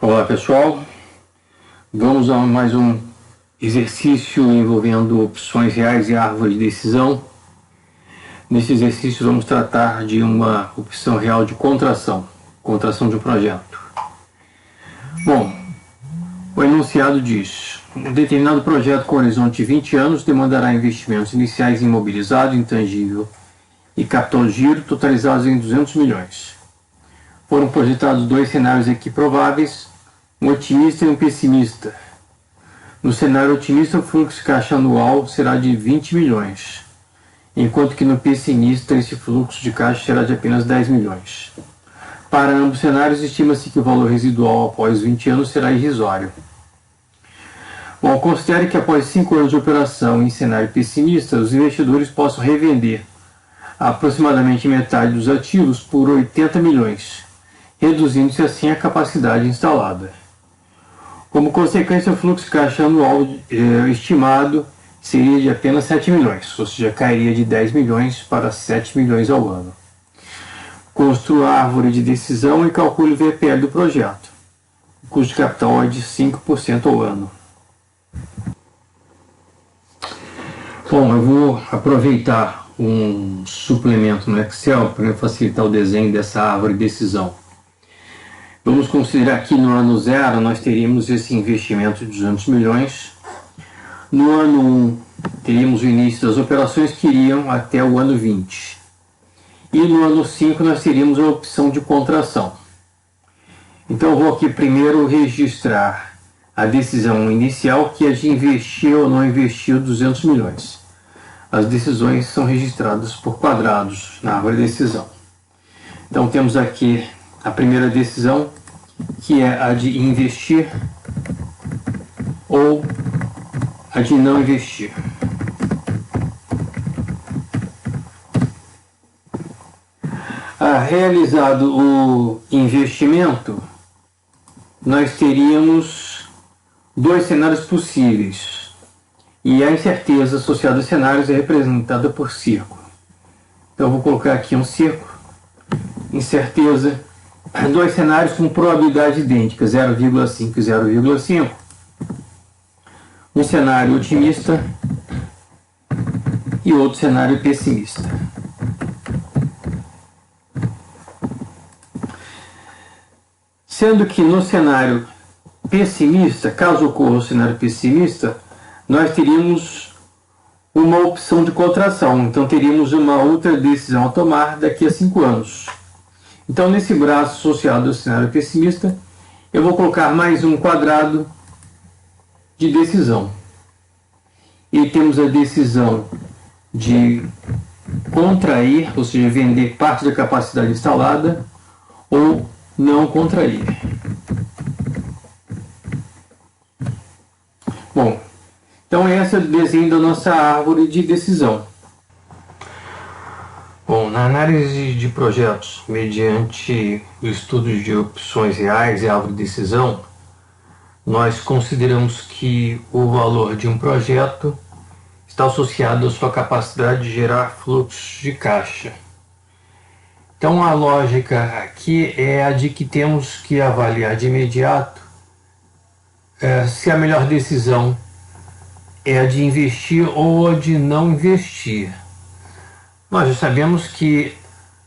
Olá pessoal, vamos a mais um exercício envolvendo opções reais e árvore de decisão. Nesse exercício vamos tratar de uma opção real de contração de um projeto. Bom, o enunciado diz: um determinado projeto com horizonte de 20 anos demandará investimentos iniciais em imobilizado, intangível e capital de giro totalizados em 200 milhões. Foram projetados dois cenários aqui prováveis, um otimista e um pessimista. No cenário otimista, o fluxo de caixa anual será de 20 milhões, enquanto que no pessimista, esse fluxo de caixa será de apenas 10 milhões. Para ambos cenários, estima-se que o valor residual após 20 anos será irrisório. Bom, considere que após 5 anos de operação em cenário pessimista, os investidores possam revender aproximadamente metade dos ativos por 80 milhões, reduzindo-se assim a capacidade instalada. Como consequência, o fluxo de caixa anual estimado seria de apenas 7 milhões, ou seja, cairia de 10 milhões para 7 milhões ao ano. Construa a árvore de decisão e calcule o VPL do projeto. O custo de capital é de 5% ao ano. Bom, eu vou aproveitar um suplemento no Excel para facilitar o desenho dessa árvore de decisão. Vamos considerar que no ano 0 nós teríamos esse investimento de 200 milhões. No ano 1 teríamos o início das operações que iriam até o ano 20. E no ano 5 nós teríamos a opção de contração. Então eu vou aqui primeiro registrar a decisão inicial, que é de investir ou não investir 200 milhões. As decisões são registradas por quadrados na árvore de decisão. Então temos aqui a primeira decisão, que é a de investir ou a de não investir. Realizado o investimento, nós teríamos dois cenários possíveis, e a incerteza associada aos cenários é representada por círculo. Então eu vou colocar aqui um círculo, incerteza, dois cenários com probabilidade idêntica, 0,5 e 0,5. Um cenário otimista e outro cenário pessimista. Sendo que no cenário pessimista, caso ocorra o cenário pessimista, nós teríamos uma opção de contração. Então teríamos uma outra decisão a tomar daqui a 5 anos. Então, nesse braço associado ao cenário pessimista, eu vou colocar mais um quadrado de decisão. E temos a decisão de contrair, ou seja, vender parte da capacidade instalada, ou não contrair. Bom, então esse é o desenho da nossa árvore de decisão. Bom, na análise de projetos, mediante o estudo de opções reais e árvore de decisão, nós consideramos que o valor de um projeto está associado à sua capacidade de gerar fluxos de caixa. Então a lógica aqui é a de que temos que avaliar de imediato se a melhor decisão é a de investir ou a de não investir. Nós já sabemos que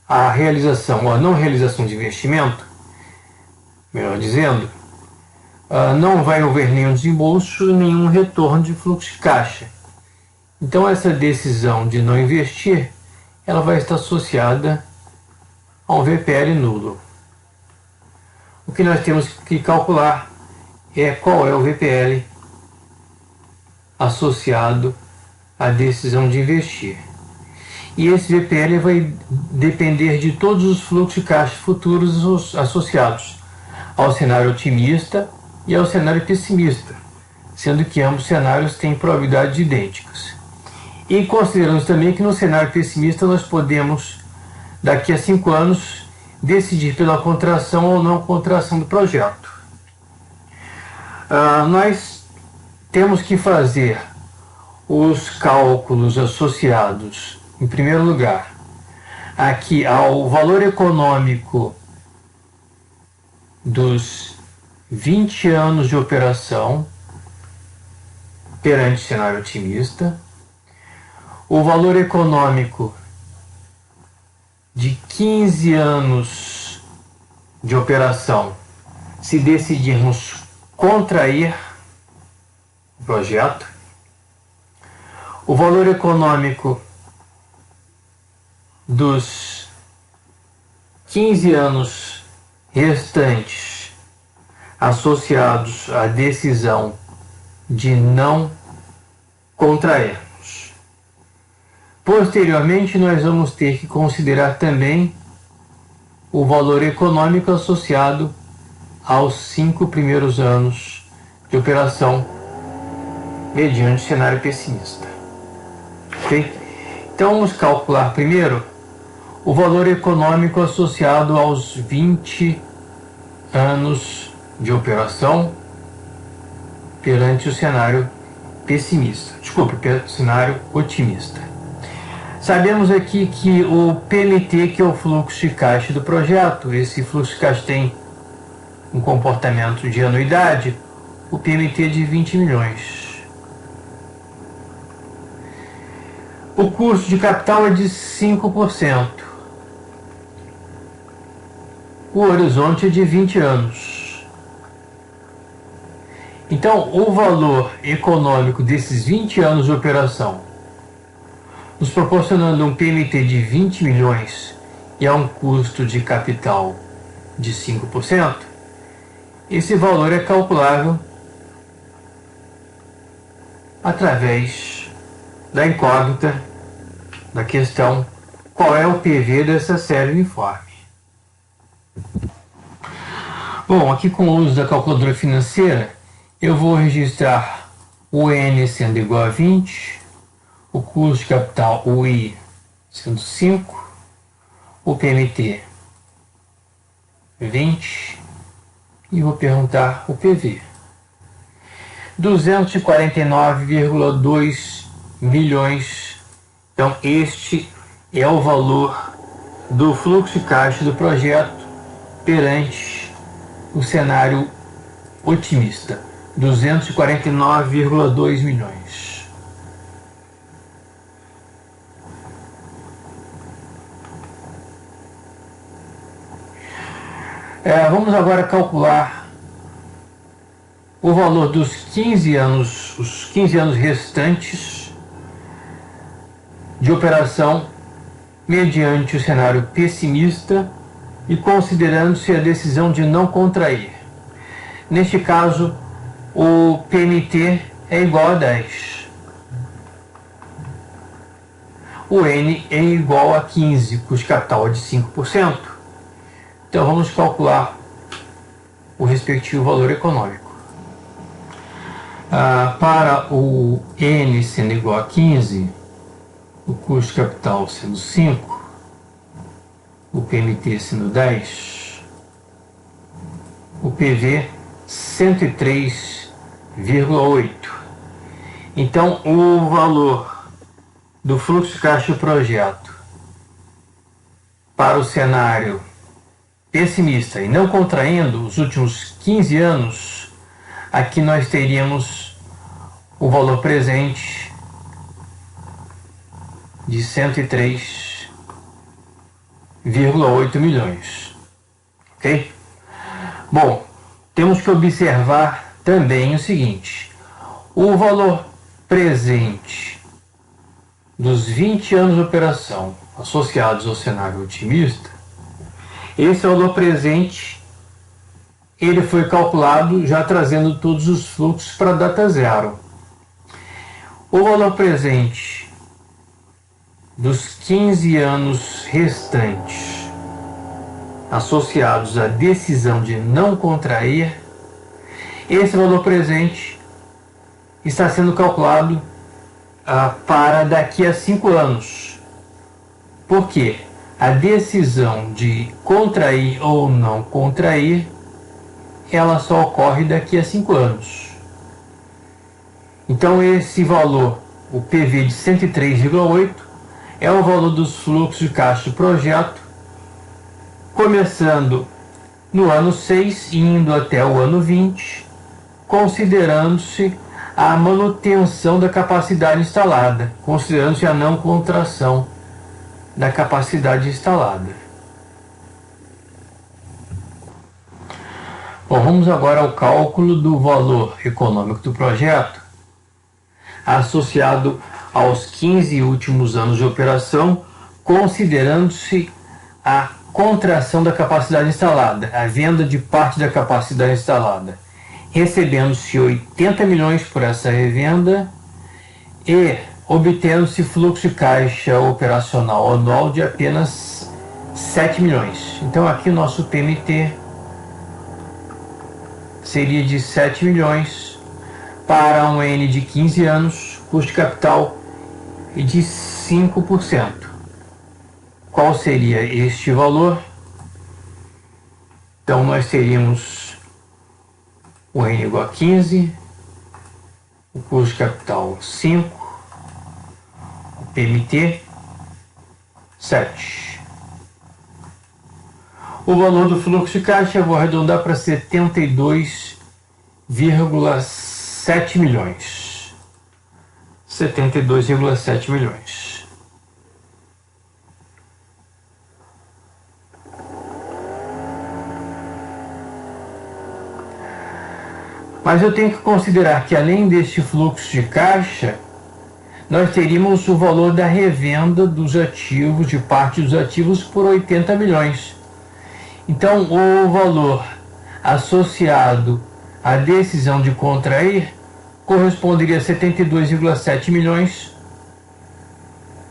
a realização ou a não realização de investimento, melhor dizendo, não vai haver nenhum desembolso, nenhum retorno de fluxo de caixa. Então essa decisão de não investir, ela vai estar associada a um VPL nulo. O que nós temos que calcular é qual é o VPL associado à decisão de investir. E esse VPL vai depender de todos os fluxos de caixa futuros associados ao cenário otimista e ao cenário pessimista, sendo que ambos cenários têm probabilidades idênticas. E consideramos também que no cenário pessimista nós podemos, daqui a 5 anos, decidir pela contração ou não contração do projeto. Nós temos que fazer os cálculos associados, em primeiro lugar, aqui ao valor econômico dos 20 anos de operação perante cenário otimista, o valor econômico de 15 anos de operação se decidirmos contrair o projeto, o valor econômico dos 15 anos restantes associados à decisão de não contrairmos. Posteriormente, nós vamos ter que considerar também o valor econômico associado aos 5 primeiros anos de operação mediante cenário pessimista. Ok? Então vamos calcular primeiro o valor econômico associado aos 20 anos de operação perante o cenário pessimista. Desculpe, cenário otimista. Sabemos aqui que o PMT, que é o fluxo de caixa do projeto, esse fluxo de caixa tem um comportamento de anuidade, o PMT é de 20 milhões. O custo de capital é de 5%. O horizonte é de 20 anos. Então, o valor econômico desses 20 anos de operação, nos proporcionando um PMT de 20 milhões e a um custo de capital de 5%, esse valor é calculável através da incógnita da questão: qual é o PV dessa série uniforme? Bom, aqui com o uso da calculadora financeira, eu vou registrar o N sendo igual a 20, o custo de capital, o I, sendo 5, o PMT 20, e vou perguntar o PV. 249,2 milhões. Então, este é o valor do fluxo de caixa do projeto perante o cenário otimista. 249,2 milhões. Vamos agora calcular o valor dos 15 anos, os 15 anos restantes de operação mediante o cenário pessimista e considerando-se a decisão de não contrair. Neste caso, o PMT é igual a 10. O N é igual a 15, cujo capital é de 5%. Então vamos calcular o respectivo valor econômico. Para o N sendo igual a 15, o custo capital sendo 5, o PMT sendo 10, o PV 103,8. Então o valor do fluxo de caixa do projeto para o cenário pessimista e não contraindo os últimos 15 anos, aqui nós teríamos o valor presente de 103,8 milhões. Ok? Bom, temos que observar também o seguinte: o valor presente dos 20 anos de operação associados ao cenário otimista, esse valor presente, ele foi calculado já trazendo todos os fluxos para a data zero. O valor presente dos 15 anos restantes associados à decisão de não contrair, esse valor presente está sendo calculado para daqui a 5 anos. Por quê? A decisão de contrair ou não contrair, ela só ocorre daqui a 5 anos. Então esse valor, o PV de 103,8, é o valor dos fluxos de caixa do projeto, começando no ano 6, indo até o ano 20, considerando-se a manutenção da capacidade instalada, considerando-se a não contração da capacidade instalada. Bom, vamos agora ao cálculo do valor econômico do projeto associado aos 15 últimos anos de operação, considerando-se a contração da capacidade instalada, a venda de parte da capacidade instalada, recebendo-se 80 milhões por essa revenda e obtendo-se fluxo de caixa operacional anual de apenas 7 milhões. Então aqui o nosso PMT seria de 7 milhões para um N de 15 anos, custo de capital de 5%. Qual seria este valor? Então nós teríamos o N igual a 15, o custo de capital 5, o PMT 7. O valor do fluxo de caixa eu vou arredondar para 72,7 milhões. 72,7 milhões. Mas eu tenho que considerar que além deste fluxo de caixa, nós teríamos o valor da revenda dos ativos, de parte dos ativos, por 80 milhões. Então, o valor associado à decisão de contrair corresponderia a 72,7 milhões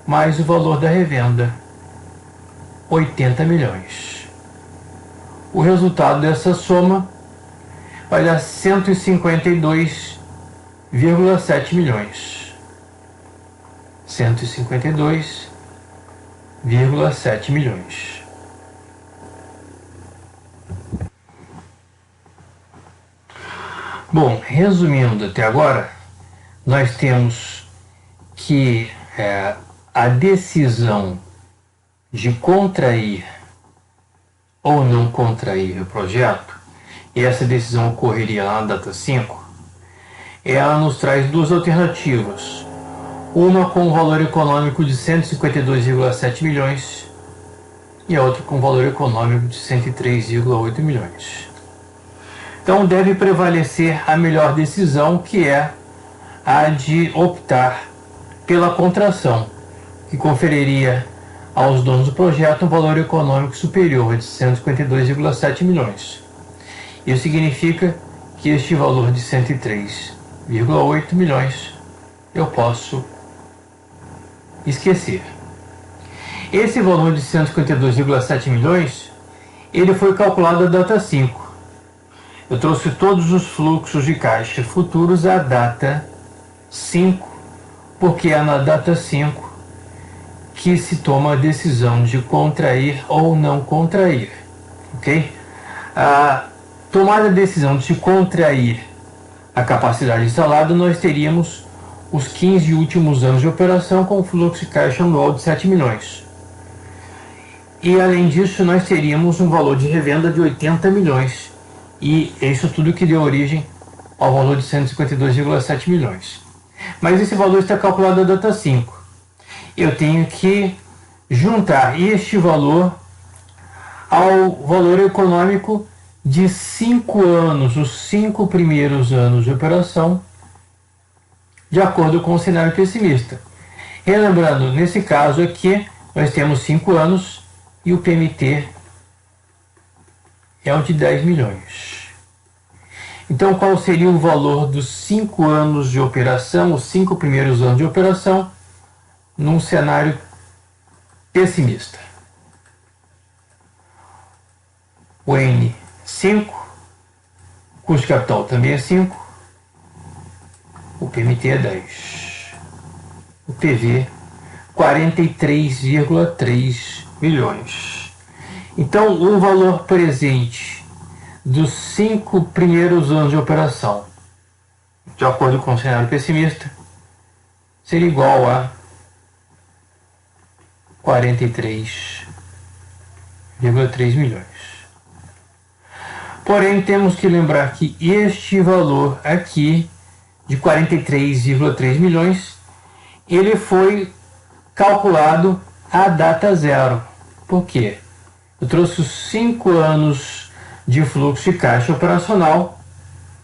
mais o valor da revenda, 80 milhões. O resultado dessa soma vai dar 152,7 milhões. 152,7 milhões. Bom, resumindo até agora, nós temos que a decisão de contrair ou não contrair o projeto, e essa decisão ocorreria lá na data 5, ela nos traz duas alternativas. Uma com um valor econômico de 152,7 milhões e a outra com um valor econômico de 103,8 milhões. Então deve prevalecer a melhor decisão, que é a de optar pela contração, que conferiria aos donos do projeto um valor econômico superior de 152,7 milhões. Isso significa que este valor de 103,8 milhões eu posso esquecer. Esse valor de 152,7 milhões, ele foi calculado à data 5. Eu trouxe todos os fluxos de caixa futuros à data 5, porque é na data 5 que se toma a decisão de contrair ou não contrair, ok? A tomada a decisão de se contrair a capacidade instalada, nós teríamos os 15 últimos anos de operação com fluxo de caixa anual de 7 milhões. E além disso, nós teríamos um valor de revenda de 80 milhões. E é isso tudo que deu origem ao valor de 152,7 milhões. Mas esse valor está calculado à data 5. Eu tenho que juntar este valor ao valor econômico de 5 anos, os 5 primeiros anos de operação, de acordo com o cenário pessimista. Relembrando, nesse caso aqui, nós temos 5 anos e o PMT é o de 10 milhões. Então, qual seria o valor dos 5 anos de operação, os 5 primeiros anos de operação, num cenário pessimista? O N, 5, o custo de capital também é 5, o PMT é 10, o PV 43,3 milhões. Então, o valor presente dos 5 primeiros anos de operação, de acordo com o cenário pessimista, seria igual a 43,3 milhões. Porém, temos que lembrar que este valor aqui, de 43,3 milhões, ele foi calculado à data zero. Por quê? Eu trouxe os 5 anos de fluxo de caixa operacional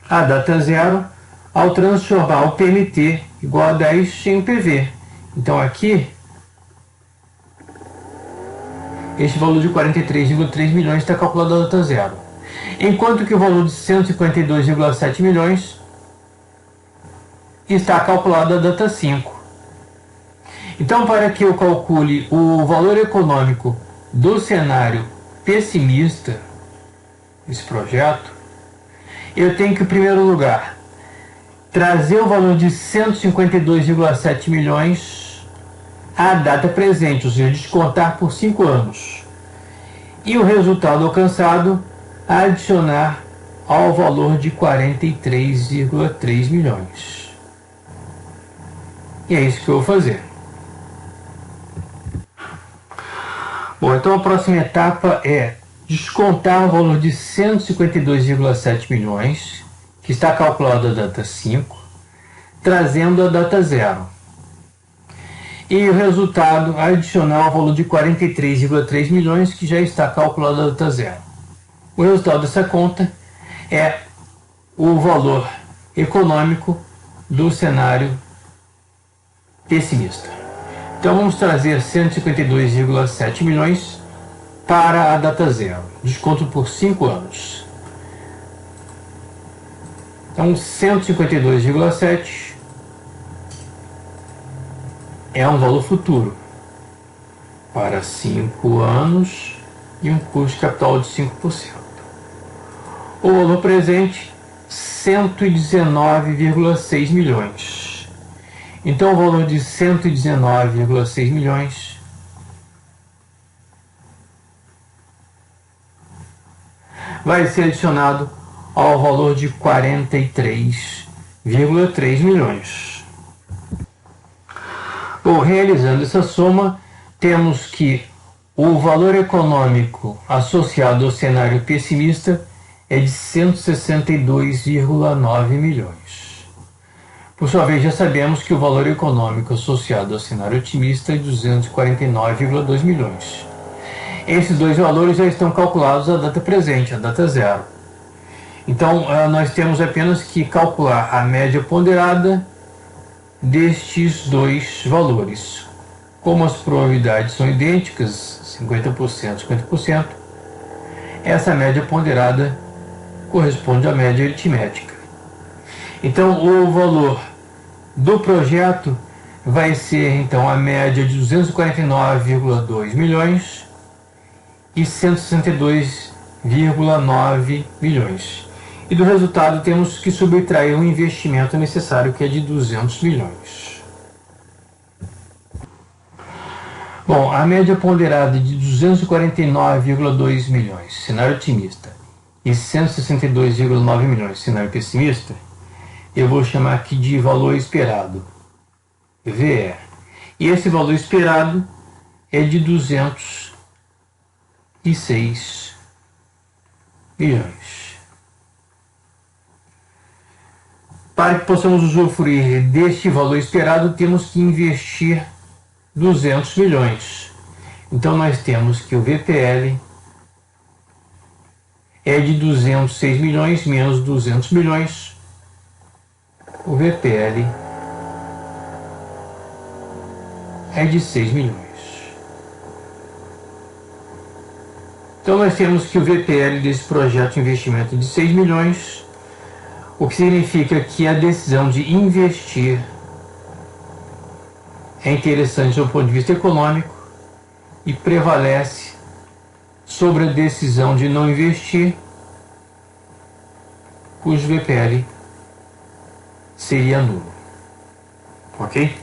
à data zero ao transformar o PMT igual a 10 em PV. Então aqui, este valor de 43,3 milhões está calculado à data zero. Enquanto que o valor de 152,7 milhões está calculado à data 5. Então, para que eu calcule o valor econômico do cenário pessimista desse projeto, eu tenho que, em primeiro lugar, trazer o valor de 152,7 milhões à data presente, ou seja, descontar por 5 anos. E o resultado alcançado adicionar ao valor de 43,3 milhões. E é isso que eu vou fazer. Bom, então a próxima etapa é descontar o valor de 152,7 milhões, que está calculado a data 5, trazendo a data 0. E o resultado adicional ao valor de 43,3 milhões, que já está calculado a data 0. O resultado dessa conta é o valor econômico do cenário pessimista. Então vamos trazer 152,7 milhões para a data 0, desconto por 5 anos. Então 152,7 é um valor futuro para 5 anos e um custo de capital de 5%. O valor presente, 119,6 milhões. Então o valor de 119,6 milhões vai ser adicionado ao valor de 43,3 milhões. Bom, realizando essa soma, temos que o valor econômico associado ao cenário pessimista é de 162,9 milhões. Por sua vez, já sabemos que o valor econômico associado ao cenário otimista é de 249,2 milhões. Esses dois valores já estão calculados à data presente, à data 0. Então, nós temos apenas que calcular a média ponderada destes dois valores. Como as probabilidades são idênticas, 50%, 50%, essa média ponderada corresponde à média aritmética. Então, o valor do projeto vai ser, então, a média de 249,2 milhões e 162,9 milhões. E do resultado temos que subtrair o investimento necessário, que é de 200 milhões. Bom, a média ponderada de 249,2 milhões, cenário otimista, e 162,9 milhões, cenário pessimista, eu vou chamar aqui de valor esperado, VE. E esse valor esperado é de 206 milhões. Para que possamos usufruir deste valor esperado, temos que investir 200 milhões. Então nós temos que o VPL é de 206 milhões menos 200 milhões. O VPL é de 6 milhões. Então nós temos que o VPL desse projeto de investimento é de 6 milhões, o que significa que a decisão de investir é interessante do ponto de vista econômico e prevalece sobre a decisão de não investir, cujo VPL seria nulo. Ok?